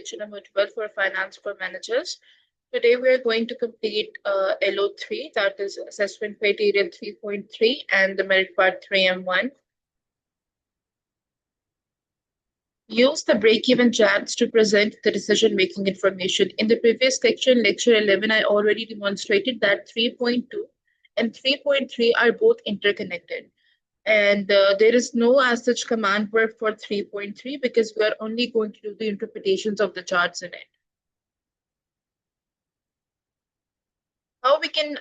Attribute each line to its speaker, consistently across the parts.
Speaker 1: lecture number 12 for finance for managers. Today we are going to complete LO3, that is assessment criteria 3.3 and the merit part 3M1. Use the break-even charts to present the decision-making information. In the previous section, lecture 11, I already demonstrated that 3.2 and 3.3 are both interconnected. And there is no as such command verb for 3.3 because we are only going to do the interpretations of the charts in it. How we can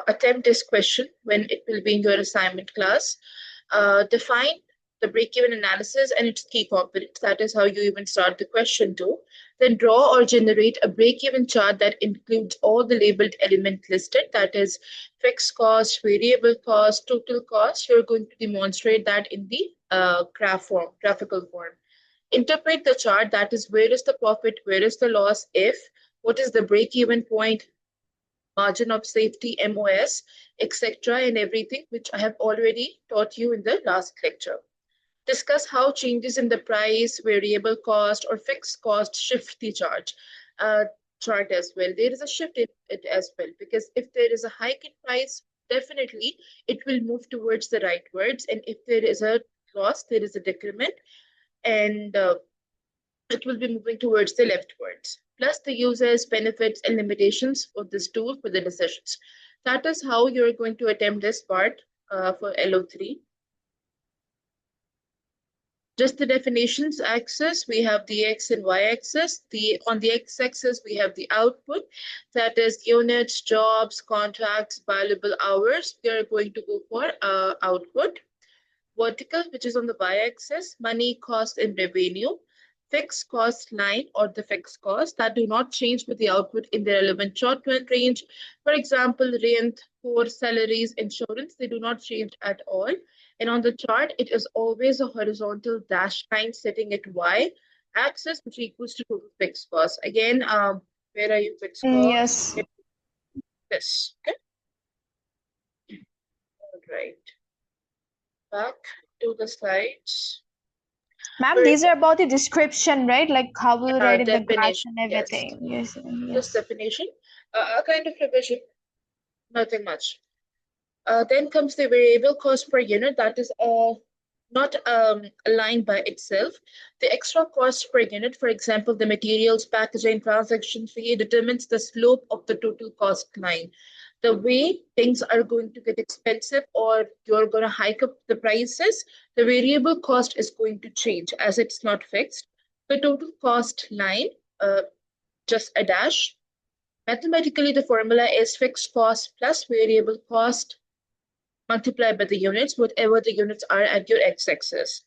Speaker 1: attempt this question when it will be in your assignment class. Define the break-even analysis and its key components. That is how you even start the question too. Then draw or generate a break-even chart that includes all the labeled elements listed. That is fixed cost, variable cost, total cost. You're going to demonstrate that in the graphical form. Interpret the chart. That is where is the profit, where is the loss, if, what is the break-even point, margin of safety, MOS, etc. and everything, which I have already taught you in the last lecture. Discuss how changes in the price, variable cost, or fixed cost shift the chart as well. There is a shift in it as well, because if there is a hike in price, definitely it will move towards the rightwards. And if there is a loss, there is a decrement, and it will be moving towards the leftwards. Plus the users, benefits, and limitations of this tool for the decisions. That is how you're going to attempt this part for LO3. Just the definitions axis, we have the X and Y axis. On the X axis, we have the output, that is units, jobs, contracts, billable hours. We are going to go for output. Vertical, which is on the Y axis, money, cost, and revenue. Fixed cost line or the fixed cost that do not change with the output in the relevant short-term range. For example, rent, core, salaries, insurance, they do not change at all. And on the chart, it is always a horizontal dashed line sitting at Y axis, which equals to total fixed cost. Again, where are you fixed cost?
Speaker 2: Yes.
Speaker 1: This. Okay. All right. Back to the slides.
Speaker 2: Ma'am, these are about the description, right? Like how we'll write in the graphs and
Speaker 1: Yes.
Speaker 2: everything. Yes.
Speaker 1: This definition. A kind of revision. Nothing much. Then comes the variable cost per unit. That is not a line by itself. The extra cost per unit, for example, the materials, packaging, transaction fee, determines the slope of the total cost line. The way things are going to get expensive or you're going to hike up the prices, the variable cost is going to change as it's not fixed. The total cost line, just a dash. Mathematically, the formula is fixed cost plus variable cost multiplied by the units, whatever the units are at your x-axis.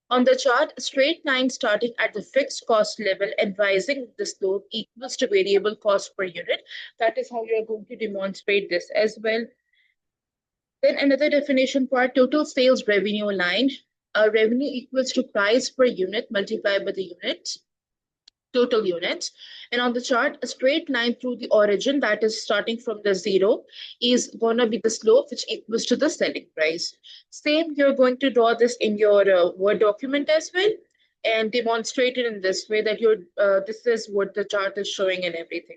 Speaker 1: On the chart, a straight line starting at the fixed cost level and rising the slope equals to variable cost per unit. That is how you're going to demonstrate this as well. Then another definition part, total sales revenue line. Revenue equals to price per unit multiplied by the units. Total units. And on the chart, a straight line through the origin, that is starting from the 0, is going to be the slope, which equals to the selling price. Same, you're going to draw this in your Word document as well and demonstrate it in this way that this is what the chart is showing and everything.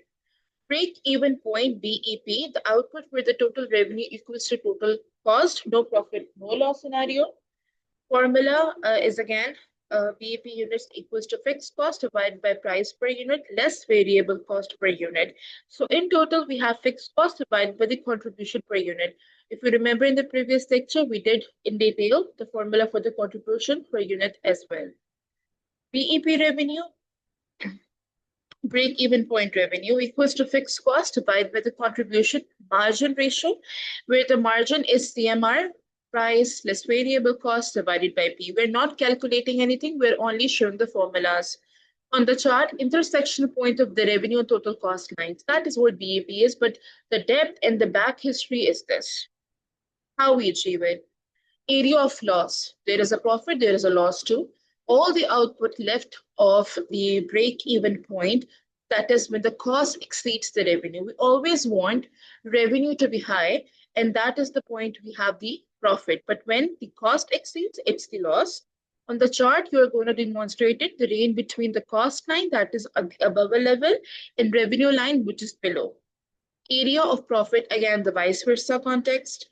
Speaker 1: Break-even point, BEP, the output where the total revenue equals to total cost, no profit, no loss scenario. Formula is again, BEP units equals to fixed cost divided by price per unit less variable cost per unit. So in total, we have fixed cost divided by the contribution per unit. If you remember in the previous lecture, we did in detail the formula for the contribution per unit as well. BEP revenue, break-even point revenue equals to fixed cost divided by the contribution margin ratio, where the margin is CMR, price less variable cost divided by P. We're not calculating anything, we're only showing the formulas. On the chart, intersection point of the revenue and total cost lines. That is what BEP is, but the depth and the back history is this. How we achieve it. Area of loss. There is a profit, there is a loss too. All the output left of the break-even point, that is when the cost exceeds the revenue. We always want revenue to be high, and that is the point we have the profit. But when the cost exceeds, it's the loss. On the chart, you are going to demonstrate it, the range between the cost line that is above a level and revenue line which is below. Area of profit, again, the vice versa context.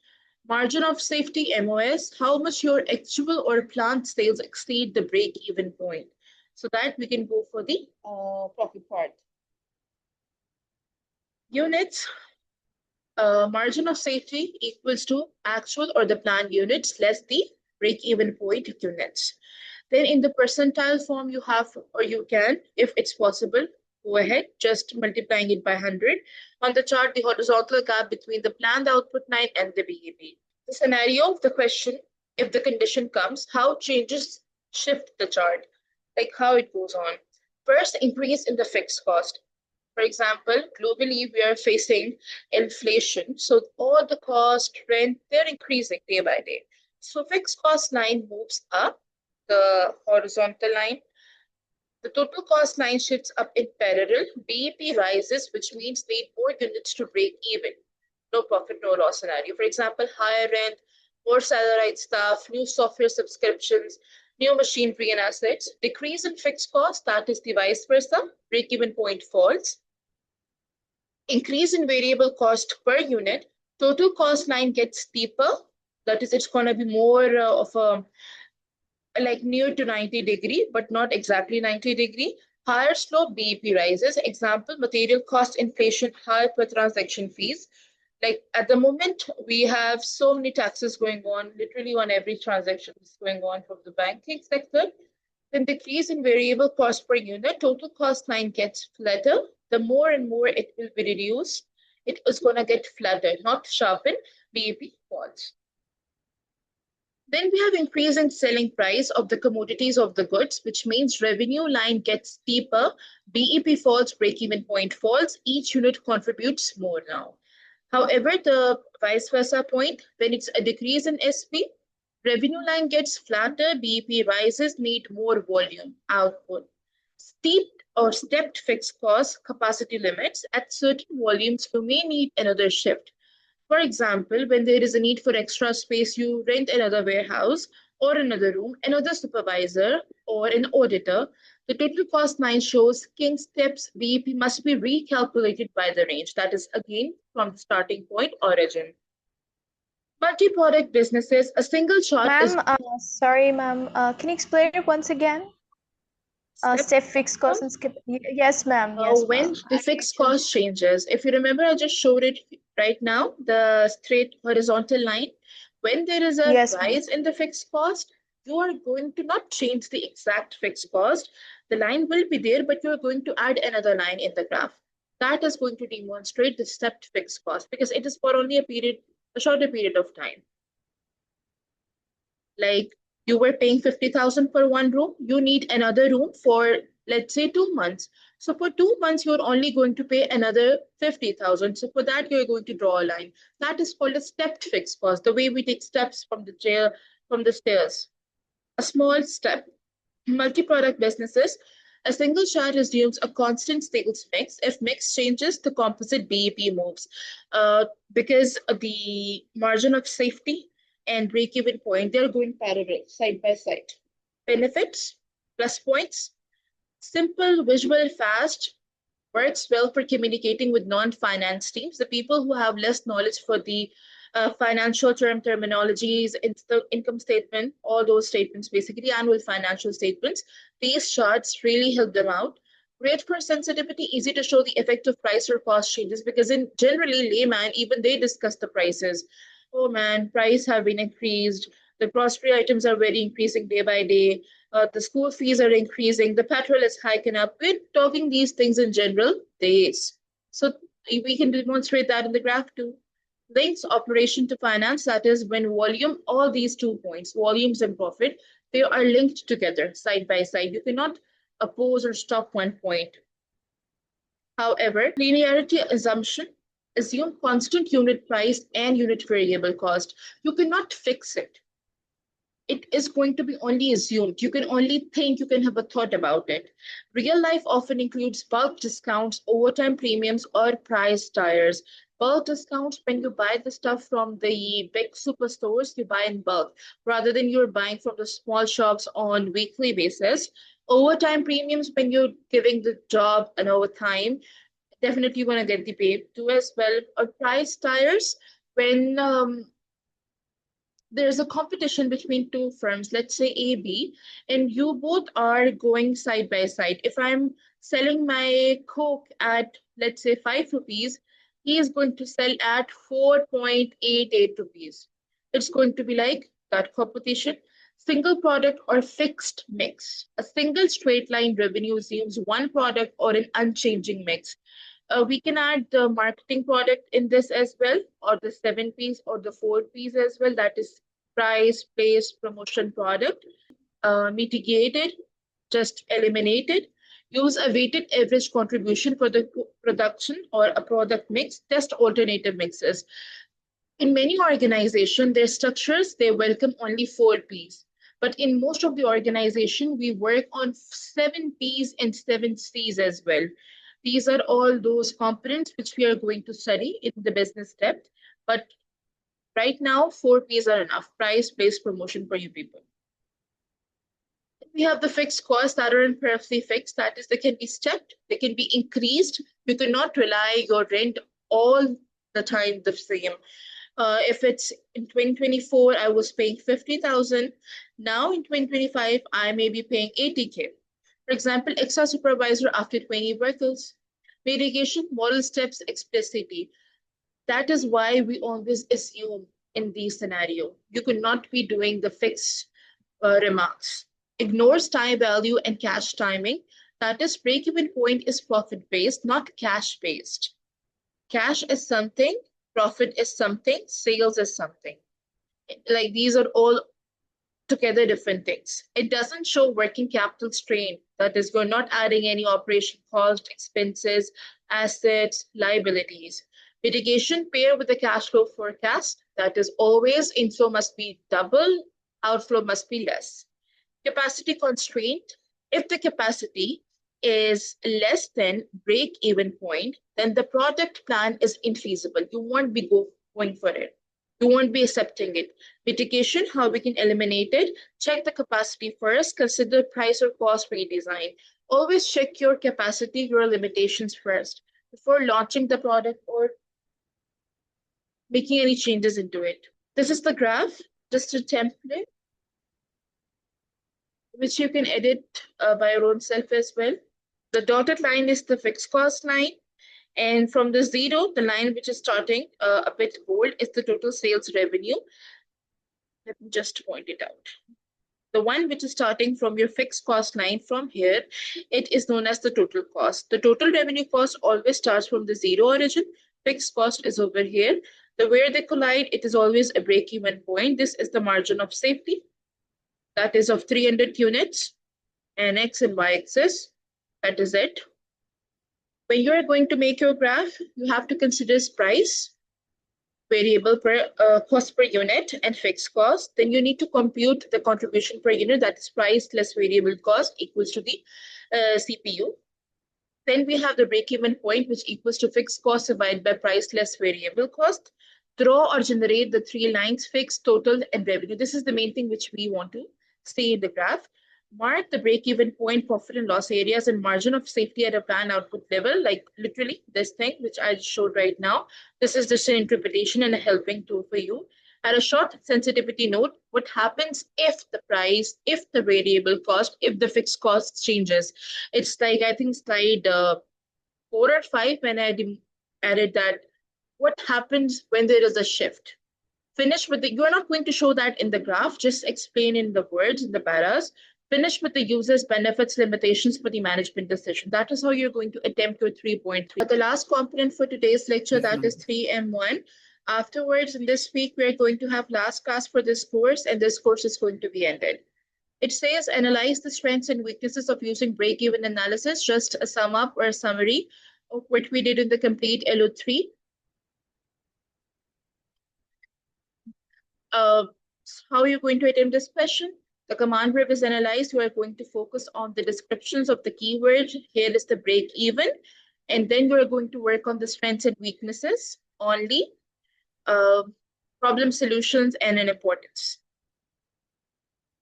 Speaker 1: Margin of safety, MOS, how much your actual or planned sales exceed the break-even point. So that we can go for the profit part. Units, margin of safety equals to actual or the planned units less the break-even point units. Then in the percentile form, you have, or you can, if it's possible, go ahead, just multiplying it by 100. On the chart, the horizontal gap between the planned output line and the BEP. The scenario of the question, if the condition comes, how changes shift the chart, like how it goes on. First, increase in the fixed cost. For example, globally, we are facing inflation. So all the cost, rent, they're increasing day by day. So fixed cost line moves up, the horizontal line. The total cost line shifts up in parallel. BEP rises, which means need more units to break even. No profit, no loss scenario. For example, higher rent, more salaried staff, new software subscriptions, new machinery and assets. Decrease in fixed cost, that is the vice versa. Break-even point falls. Increase in variable cost per unit. Total cost line gets steeper. That is, it's going to be more of a like near to 90 degree, but not exactly 90 degree. Higher slope BEP rises. Example, material cost inflation, higher per transaction fees. Like at the moment, we have so many taxes going on, literally on every transaction is going on from the banking sector. Then decrease in variable cost per unit, total cost line gets flatter. The more and more it will be reduced, it is going to get flatter, not sharpen. BEP falls. Then we have increase in selling price of the commodities of the goods, which means revenue line gets steeper, BEP falls, break-even point falls, each unit contributes more now. However, the vice versa point, when it's a decrease in SP, revenue line gets flatter, BEP rises, need more volume, output. Steep or stepped fixed cost capacity limits, at certain volumes, you may need another shift. For example, when there is a need for extra space, you rent another warehouse or another room, another supervisor or an auditor. The total cost line shows king steps BEP must be recalculated by the range. That is again from the starting point origin. Multi-product businesses, a single chart is...
Speaker 2: Sorry, ma'am. Can you explain it once again? Step fixed cost and skip. Yes, ma'am. Yes,
Speaker 1: when the fixed cost changes, if you remember, I just showed it right now, the straight horizontal line. When there is a rise in the fixed cost, you are going to not change the exact fixed cost. The line will be there, but you're going to add another line in the graph. That is going to demonstrate the stepped fixed cost because it is for only a shorter period of time. Like you were paying 50,000 for one room, you need another room for, let's say, 2 months. So for 2 months, you're only going to pay another 50,000. So for that, you're going to draw a line. That is called a stepped fixed cost, the way we take steps from the stairs. A small step. Multi-product businesses, a single chart assumes a constant sales mix. If mix changes, the composite BEP moves. Because the margin of safety and break-even point, they're going parallel, side by side. Benefits, plus points, simple, visual, fast, works well for communicating with non-finance teams. The people who have less knowledge for the financial terminologies, income statement, all those statements, basically annual financial statements, these charts really help them out. Great for sensitivity, easy to show the effect of price or cost changes because in generally layman, even they discuss the prices. Oh man, price have been increased. The grocery items are very increasing day by day. The school fees are increasing. The petrol is hiking up. We're talking these things in general days. So we can demonstrate that in the graph too. Links operation to finance, that is when volume, all these 2 points, volumes and profit, they are linked together side by side. You cannot oppose or stop one point. However, linearity assumption, assume constant unit price and unit variable cost. You cannot fix it. It is going to be only assumed. You can only think, you can have a thought about it. Real life often includes bulk discounts, overtime premiums, or price tiers. Bulk discounts, when you buy the stuff from the big superstores, you buy in bulk rather than you're buying from the small shops on weekly basis. Overtime premiums, when you're giving the job an overtime, definitely you're going to get the pay too as well. Or price tires, when there's a competition between two firms, let's say A, B, and you both are going side by side. If I'm selling my Coke at, let's say, 5 rupees, he is going to sell at 4.88 rupees. It's going to be like that competition. Single product or fixed mix. A single straight line revenue assumes one product or an unchanging mix. We can add the marketing product in this as well, or the 7 Ps or the 4 Ps as well. That is price, place, promotion, product. Mitigated, just eliminated. Use a weighted average contribution for the production or a product mix. Test alternative mixes. In many organizations, their structures, they welcome only 4 Ps. But in most of the organization, we work on 7 Ps and 7 Cs as well. These are all those components which we are going to study in the business depth. But right now, 4 Ps are enough. Price, place, promotion for you people. We have the fixed costs that are imperfectly fixed. That is, they can be stepped, they can be increased. You cannot rely your rent all the time the same. If it's in 2024, I was paying 50,000. Now in 2025, I may be paying 80K. For example, extra supervisor after 20 vehicles. Mitigation, model steps explicitly. That is why we always assume in these scenarios, you could not be doing the fixed remarks. Ignores time value and cash timing. That is, break-even point is profit-based, not cash-based. Cash is something, profit is something, sales is something. Like these are all together different things. It doesn't show working capital strain. That is, we're not adding any operation cost, expenses, assets, liabilities. Mitigation pair with the cash flow forecast. That is always inflow must be double, outflow must be less. Capacity constraint. If the capacity is less than break-even point, then the product plan is infeasible. You won't be going for it. You won't be accepting it. Mitigation, how we can eliminate it. Check the capacity first. Consider price or cost redesign. Always check your capacity, your limitations first before launching the product or making any changes into it. This is the graph, just a template, which you can edit by your own self as well. The dotted line is the fixed cost line. And from the zero, the line which is starting a bit bold is the total sales revenue. Let me just point it out. The one which is starting from your fixed cost line from here, it is known as the total cost. The total revenue cost always starts from the zero origin. Fixed cost is over here. The where they collide, it is always a break-even point. This is the margin of safety. That is of 300 units and X and Y axis. That is it. When you are going to make your graph, you have to consider price, variable per cost per unit, and fixed cost. Then you need to compute the contribution per unit, that is price less variable cost equals to the CPU. Then we have the break-even point, which equals to fixed cost divided by price less variable cost. Draw or generate the 3 lines, fixed, total, and revenue. This is the main thing which we want to see in the graph. Mark the break-even point, profit and loss areas, and margin of safety at a planned output level, like literally this thing, which I showed right now. This is just an interpretation and a helping tool for you. At a short sensitivity note, what happens if the price, if the variable cost, if the fixed cost changes? It's like, I think slide 4 or 5 when I added that. What happens when there is a shift? Finish with the, you're not going to show that in the graph, just explain in the words, in the paras. Finish with the user's benefits, limitations for the management decision. That is how you're going to attempt your 3.3. The last component for today's lecture, that is 3M1. Afterwards, in this week, we're going to have last class for this course, and this course is going to be ended. It says, analyze the strengths and weaknesses of using break-even analysis, just a sum up or a summary of what we did in the complete LO3. How you're going to attempt this question? The command verb is analyzed. You are going to focus on the descriptions of the keywords. Here is the break even. And then you're going to work on the strengths and weaknesses. only problem solutions and an importance.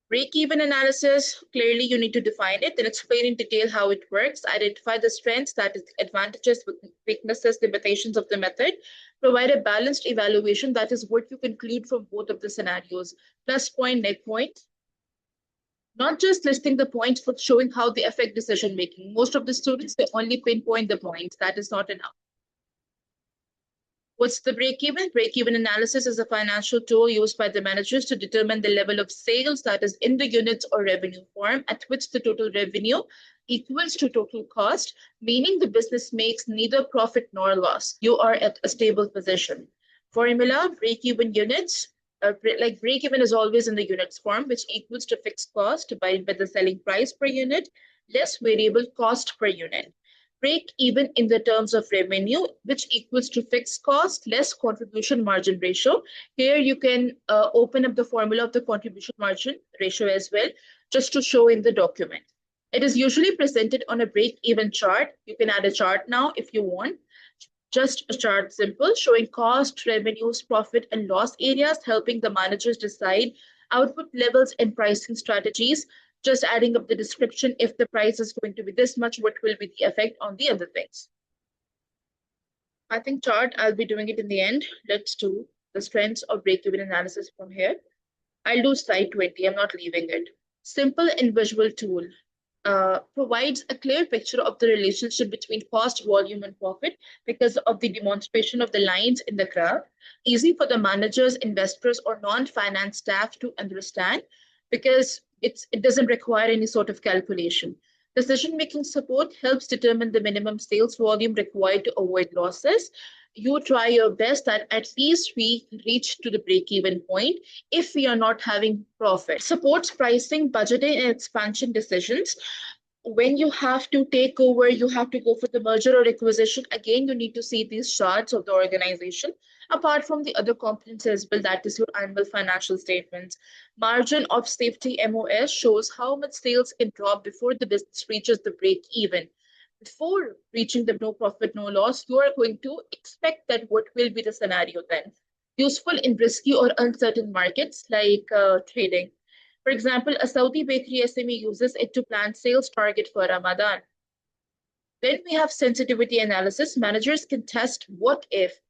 Speaker 1: Break-even analysis, clearly you need to define it, then explain in detail how it works, identify the strengths, that is advantages, weaknesses, limitations of the method, provide a balanced evaluation, that is what you conclude from both of the scenarios, plus point, net point, not just listing the points, but showing how they affect decision making. Most of the students, they only pinpoint the points. That is not enough. What's the break-even? Break-even analysis is a financial tool used by the managers to determine the level of sales, that is in the units or revenue form, at which the total revenue equals to total cost, meaning the business makes neither profit nor loss. You are at a stable position. Formula, break-even units, like break-even is always in the units form, which equals to fixed cost divided by the selling price per unit, less variable cost per unit. Break even in the terms of revenue, which equals to fixed cost less contribution margin ratio. Here you can open up the formula of the contribution margin ratio as well, just to show in the document. It is usually presented on a break-even chart. You can add a chart now if you want. Just a chart, simple, showing cost, revenues, profit, and loss areas, helping the managers decide output levels and pricing strategies. Just adding up the description. If the price is going to be this much, what will be the effect on the other things? I think chart, I'll be doing it in the end. Let's do the strengths of break-even analysis from here. I'll do slide 20. I'm not leaving it. Simple and visual tool. Provides a clear picture of the relationship between cost, volume, and profit because of the demonstration of the lines in the graph. Easy for the managers, investors, or non-finance staff to understand because it doesn't require any sort of calculation. Decision-making support helps determine the minimum sales volume required to avoid losses. You try your best that at least we reach to the break-even point if we are not having profit. Supports pricing, budgeting, and expansion decisions. When you have to take over, you have to go for the merger or acquisition. Again, you need to see these charts of the organization. Apart from the other components as well, that is your annual financial statements. Margin of safety MOS shows how much sales can drop before the business reaches the break even. Before reaching the no profit, no loss, you are going to expect that what will be the scenario then. Useful in risky or uncertain markets like trading. For example, a Saudi bakery SME uses it to plan sales target for Ramadan. Then we have sensitivity analysis. Managers can test what if,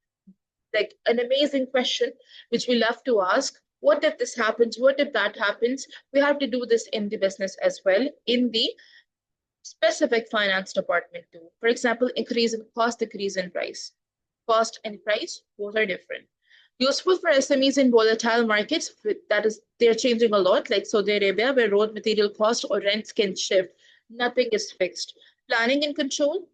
Speaker 1: like an amazing question, which we love to ask. What if this happens? What if that happens? We have to do this in the business as well, in the specific finance department too. For example, increase in cost, decrease in price. Cost and price, both are different. Useful for SMEs in volatile markets, that is, they're changing a lot, like Saudi Arabia, where raw material cost or rents can shift. Nothing is fixed. Planning and control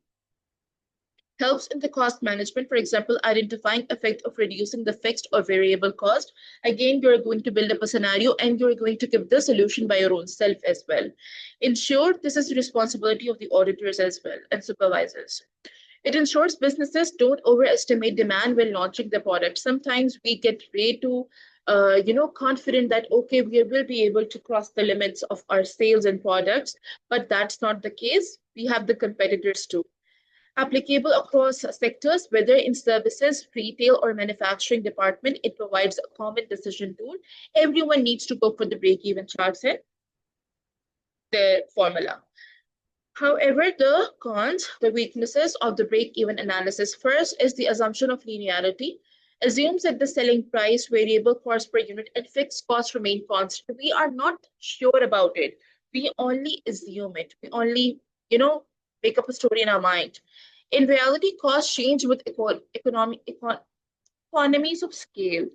Speaker 1: helps in the cost management. For example, identifying effect of reducing the fixed or variable cost. Again, you're going to build up a scenario and you're going to give the solution by your own self as well. Ensure this is the responsibility of the auditors as well and supervisors. It ensures businesses don't overestimate demand when launching the product. Sometimes we get way too confident that, okay, we will be able to cross the limits of our sales and products, but that's not the case. We have the competitors too. Applicable across sectors, whether in services, retail, or manufacturing department, it provides a common decision tool. Everyone needs to go for the break-even charts and the formula. However, the cons, the weaknesses of the break-even analysis. First is the assumption of linearity. Assumes that the selling price, variable cost per unit, and fixed costs remain constant. We are not sure about it. We only assume it. We only, make up a story in our mind. In reality, costs change with economies of scale.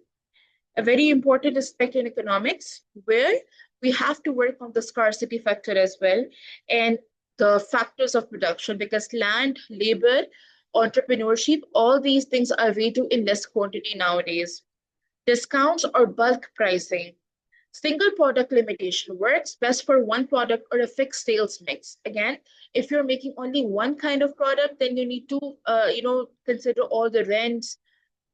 Speaker 1: A very important aspect in economics where we have to work on the scarcity factor as well and the factors of production because land, labor, entrepreneurship, all these things are way too in less quantity nowadays. Discounts or bulk pricing. Single product limitation works best for one product or a fixed sales mix. Again, if you're making only one kind of product, then you need to, consider all the rents,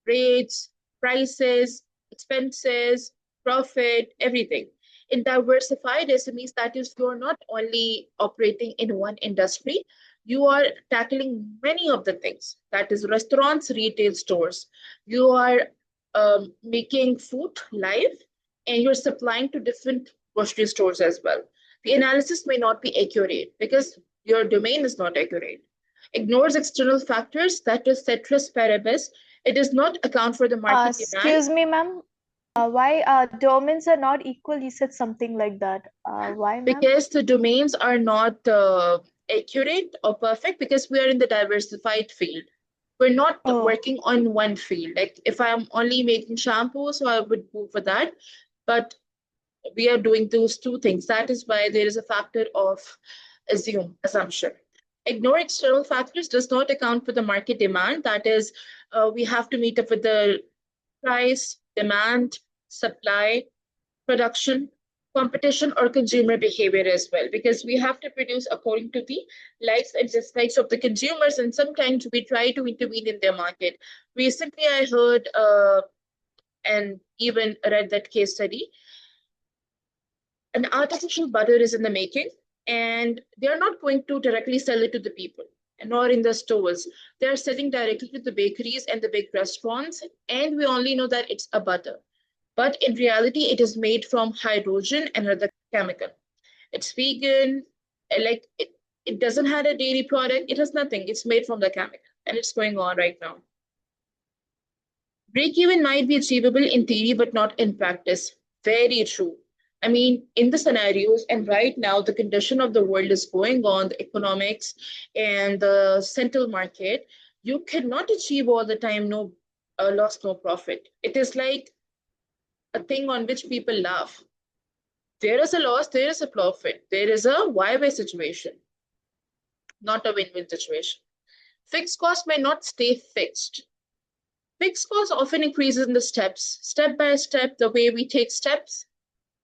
Speaker 1: rates, prices, expenses, profit, everything. In diversified SMEs, that is, you're not only operating in one industry, you are tackling many of the things. That is restaurants, retail stores. You are making food live, and you're supplying to different grocery stores as well. The analysis may not be accurate because your domain is not accurate. Ignores external factors, that is ceteris paribus. It does not account for the market demand.
Speaker 2: Excuse me, ma'am. Why domains are not equal? You said something like that. Why, ma'am?
Speaker 1: Because the domains are not accurate or perfect, because we are in the diversified field. We're not working on one field. Like if I'm only making shampoo, so I would go for that. But we are doing those two things. That is why there is a factor of assumption. Ignore external factors does not account for the market demand. That is, we have to meet up with the price, demand, supply, production, competition, or consumer behavior as well, because we have to produce according to the likes and dislikes of the consumers, and sometimes we try to intervene in their market. Recently, I heard and even read that case study. An artificial butter is in the making, and they're not going to directly sell it to the people, nor in the stores. They're selling directly to the bakeries and the big restaurants, and we only know that it's a butter. But in reality, it is made from hydrogen and another chemical. It's vegan, like it doesn't have a dairy product, it has nothing. It's made from the chemical, and it's going on right now. Break-even might be achievable in theory, but not in practice. Very true. I mean, in the scenarios, and right now, the condition of the world is going on, the economics and the central market, you cannot achieve all the time no loss, no profit. It is like a thing on which people laugh. There is a loss, there is a profit. There is a why-way situation, not a win-win situation. Fixed costs may not stay fixed. Fixed costs often increases in the steps, step by step, the way we take steps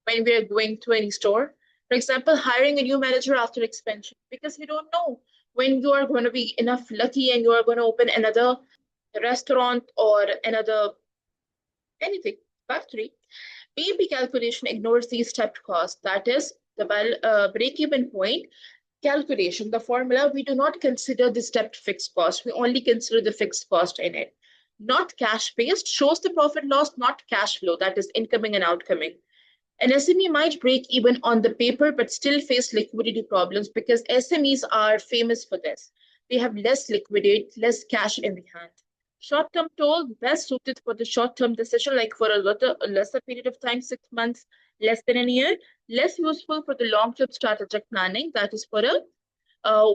Speaker 1: when we are going to any store. For example, hiring a new manager after expansion, because you don't know when you are going to be enough lucky and you are going to open another restaurant or another anything, factory. B&B calculation ignores these stepped costs. That is the break-even point calculation, the formula, we do not consider the stepped fixed cost. We only consider the fixed cost in it. Not cash-based, shows the profit loss, not cash flow, that is incoming and outcoming. An SME might break even on the paper, but still face liquidity problems because SMEs are famous for this. They have less liquidity, less cash in the hand. Short-term toll, best suited for the short-term decision, like for a lesser period of time, 6 months, less than a year. Less useful for the long-term strategic planning, that is for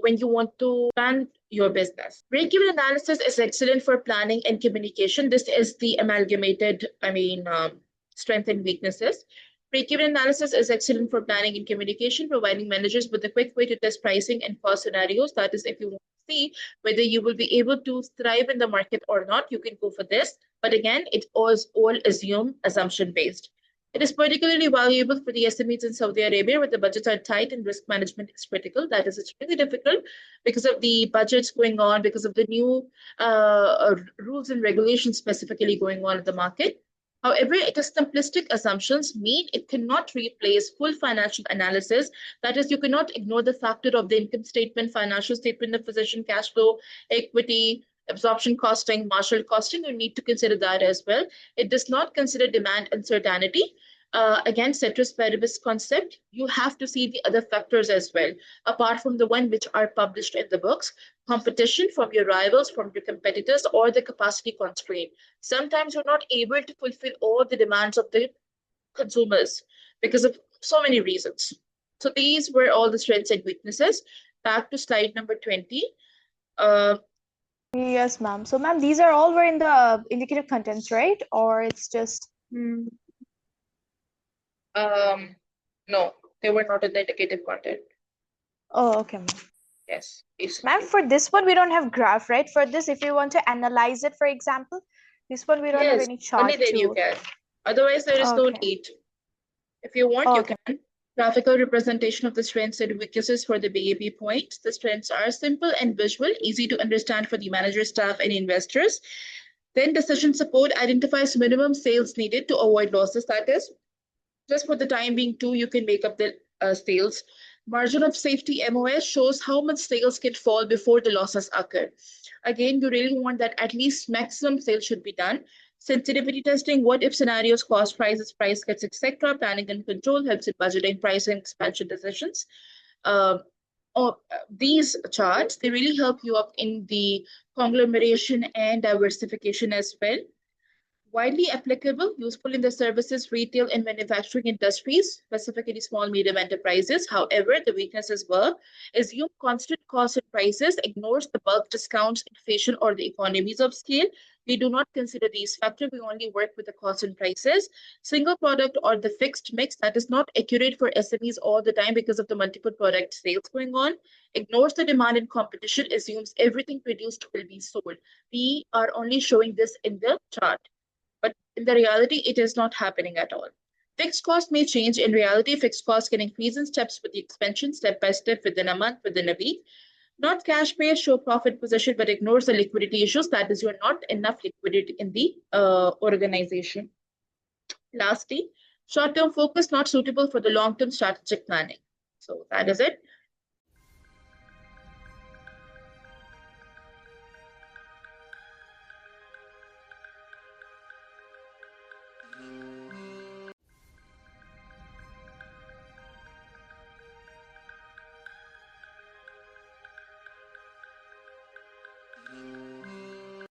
Speaker 1: when you want to plan your business. Break-even analysis is excellent for planning and communication. This is the amalgamated, strengths and weaknesses. Break-even analysis is excellent for planning and communication, providing managers with a quick way to test pricing and cost scenarios. That is, if you want to see whether you will be able to thrive in the market or not, you can go for this. But again, it was all assumption-based. It is particularly valuable for the SMEs in Saudi Arabia, where the budgets are tight and risk management is critical. That is, it's really difficult because of the budgets going on, because of the new rules and regulations specifically going on in the market. However, it is simplistic assumptions mean it cannot replace full financial analysis. That is, you cannot ignore the factor of the income statement, financial statement of position, cash flow, equity, absorption costing, marginal costing. You need to consider that as well. It does not consider demand uncertainty. Again, ceteris paribus concept, you have to see the other factors as well, apart from the one which are published in the books. Competition from your rivals, from your competitors, or the capacity constraint. Sometimes you're not able to fulfill all the demands of the consumers because of so many reasons. So these were all the strengths and weaknesses. Back to slide number 20.
Speaker 2: Yes, ma'am. So, ma'am, these are all were in the indicative contents, right? Or it's just...
Speaker 1: No, they were not in the indicative content.
Speaker 2: Oh, okay, ma'am.
Speaker 1: Yes.
Speaker 2: Ma'am, for this one, we don't have graph, right? For this, if you want to analyze it, for example, this one, we don't have any chart
Speaker 1: only then you can. Otherwise, there is no need. If you want, you can. Graphical representation of the strengths and weaknesses for the BAB points. The strengths are simple and visual, easy to understand for the manager, staff, and investors. Then decision support identifies minimum sales needed to avoid losses. That is, just for the time being too, you can make up the sales. Margin of safety MOS shows how much sales can fall before the losses occur. Again, you really want that at least maximum sales should be done. Sensitivity testing, what if scenarios, cost, prices, price cuts, etc. Planning and control helps in budgeting, pricing, expansion decisions. Uh, these charts, they really help you up in the conglomeration and diversification as well. Widely applicable, useful in the services, retail, and manufacturing industries, specifically small, medium enterprises. However, the weaknesses were assume constant costs and prices, ignores the bulk discounts, inflation, or the economies of scale. We do not consider these factors. We only work with the costs and prices. Single product or the fixed mix that is not accurate for SMEs all the time because of the multiple product sales going on. Ignores the demand and competition, assumes everything produced will be sold. We are only showing this in the chart, but in the reality, it is not happening at all. Fixed cost may change. In reality, fixed costs can increase in steps with the expansion, step by step, within a month, within a week. Not cash pay, show profit position, but ignores the liquidity issues. That is, you're not enough liquidity in the organization. Lastly, short-term focus not suitable for the long-term strategic planning. So that is it.